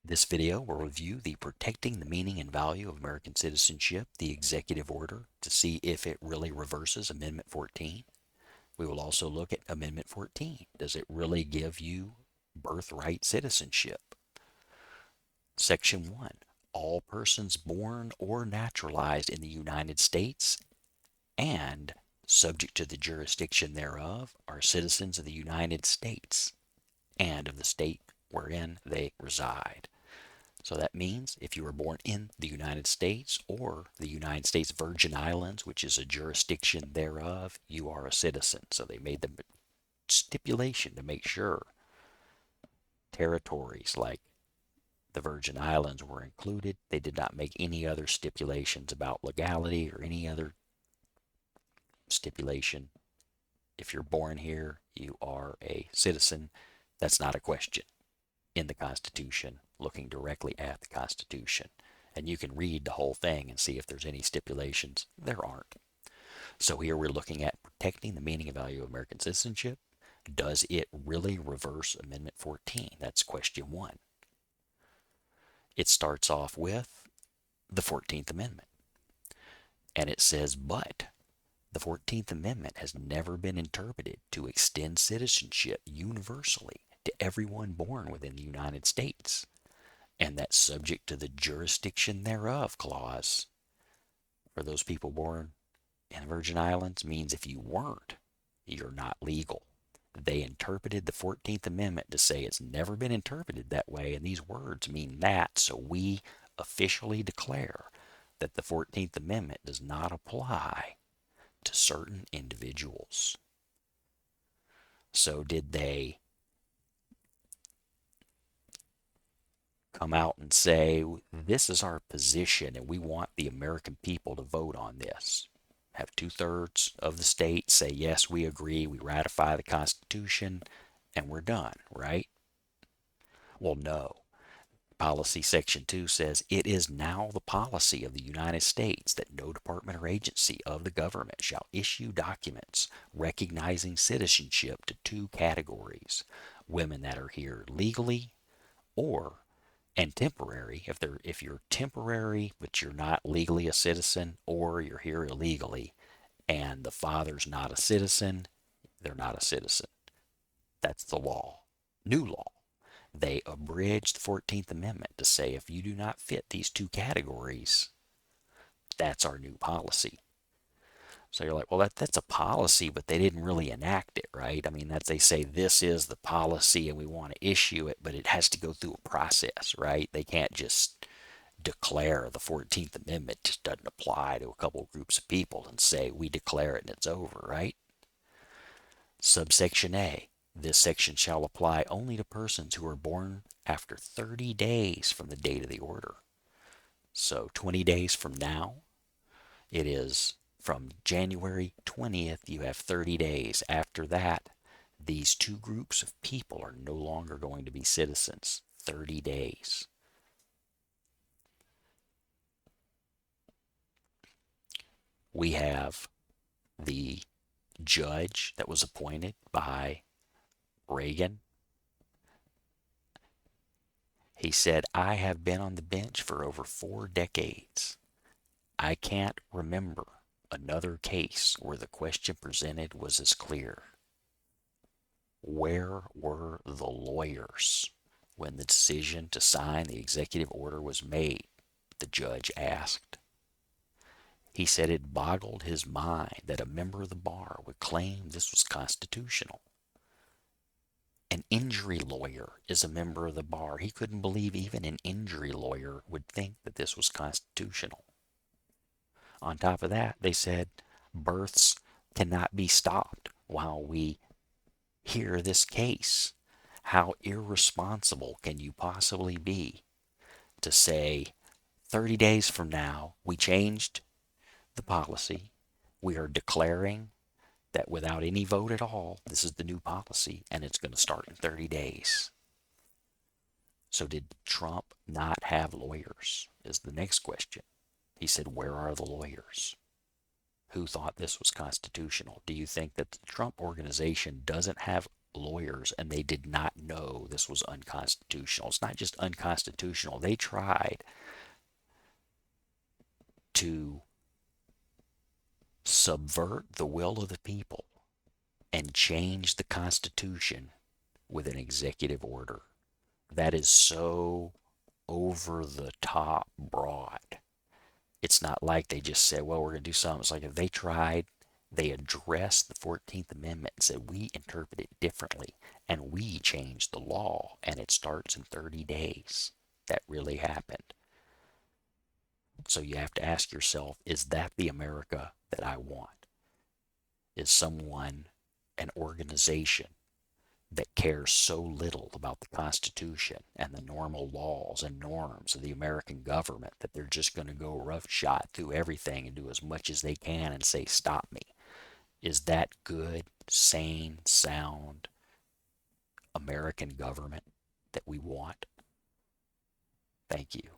This video will review the Protecting the Meaning and Value of American Citizenship, the executive order, to see if it really reverses Amendment 14. We will also look at Amendment 14. Does it really give you birthright citizenship? Section 1. All persons born or naturalized in the United States and subject to the jurisdiction thereof are citizens of the United States and of the state wherein they reside. So that means if you were born in the United States or the United States Virgin Islands, which is a jurisdiction thereof, you are a citizen. So they made the stipulation to make sure territories like the Virgin Islands were included. They did not make any other stipulations about legality or any other stipulation. If you're born here, you are a citizen. That's not a question in the Constitution, looking directly at the Constitution. And you can read the whole thing and see if there's any stipulations. There aren't. So here we're looking at protecting the meaning and value of American citizenship. Does it really reverse Amendment 14? That's question 1. It starts off with the 14th Amendment. And it says, but the 14th Amendment has never been interpreted to extend citizenship universally to everyone born within the United States, and that subject to the jurisdiction thereof clause for those people born in the Virgin Islands means if you weren't, you're not legal. They interpreted the 14th Amendment to say it's never been interpreted that way, and these words mean that, so we officially declare that the 14th Amendment does not apply to certain individuals. So did they come out and say, this is our position and we want the American people to vote on this? Have 2/3 of the states say, yes, we agree, we ratify the Constitution, and we're done, right? Well, no. Policy Section 2 says it is now the policy of the United States that no department or agency of the government shall issue documents recognizing citizenship to 2 categories: women that are here legally or and temporary, if you're temporary but you're not legally a citizen, or you're here illegally and the father's not a citizen, they're not a citizen. That's the law. New law. They abridged the 14th Amendment to say if you do not fit these 2 categories, that's our new policy. So you're like, well, that's a policy, but they didn't really enact it, right? I mean, that's, they say this is the policy and we want to issue it, but it has to go through a process, right? They can't just declare the 14th Amendment just doesn't apply to a couple of groups of people and say we declare it and it's over, right? Subsection A. This section shall apply only to persons who are born after 30 days from the date of the order. So 20 days from now, it is from January 20th, you have 30 days. After that, these 2 groups of people are no longer going to be citizens. 30 days. We have the judge that was appointed by Reagan. He said, I have been on the bench for over 4 decades. I can't remember another case where the question presented was as clear. Where were the lawyers when the decision to sign the executive order was made? The judge asked. He said it boggled his mind that a member of the bar would claim this was constitutional. An injury lawyer is a member of the bar. He couldn't believe even an injury lawyer would think that this was constitutional. On top of that, they said births cannot be stopped while we hear this case. How irresponsible can you possibly be to say 30 days from now we changed the policy, we are declaring that without any vote at all, this is the new policy and it's going to start in 30 days. So did Trump not have lawyers is the next question. He said, where are the lawyers? Who thought this was constitutional? Do you think that the Trump organization doesn't have lawyers, and they did not know this was unconstitutional. It's not just unconstitutional. They tried to subvert the will of the people and change the Constitution with an executive order. That is so over the top broad. It's not like they just said, well, we're going to do something. It's like if they tried, they addressed the 14th Amendment and said, we interpret it differently and we changed the law and it starts in 30 days. That really happened. So you have to ask yourself, is that the America that I want? Is someone, an organization that cares so little about the Constitution and the normal laws and norms of the American government that they're just going to go roughshod through everything and do as much as they can and say, stop me? Is that good, sane, sound American government that we want? Thank you.